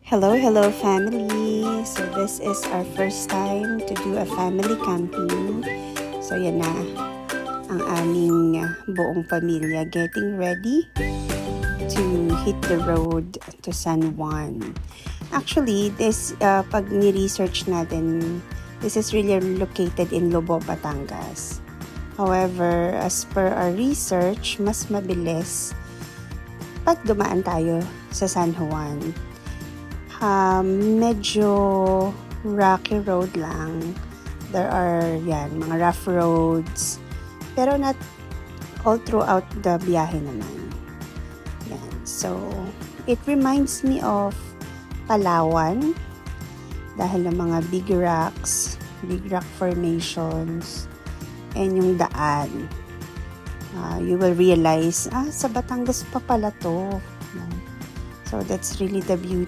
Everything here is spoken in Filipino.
Hello family! So this is our first time to do a family camping. So yan na ang aming buong pamilya getting ready to hit the road to San Juan. Actually, this pag ni-research natin, this is really located in Lobo, Batangas. However, as per our research, mas mabilis pag dumaan tayo sa San Juan. Medyo rocky road lang. There are mga rough roads. Pero not all throughout the biyahe naman. Yan. So, it reminds me of Palawan dahil ng mga big rocks, big rock formations, and yung daan. You will realize, sa Batangas pa pala to. So, that's really the beauty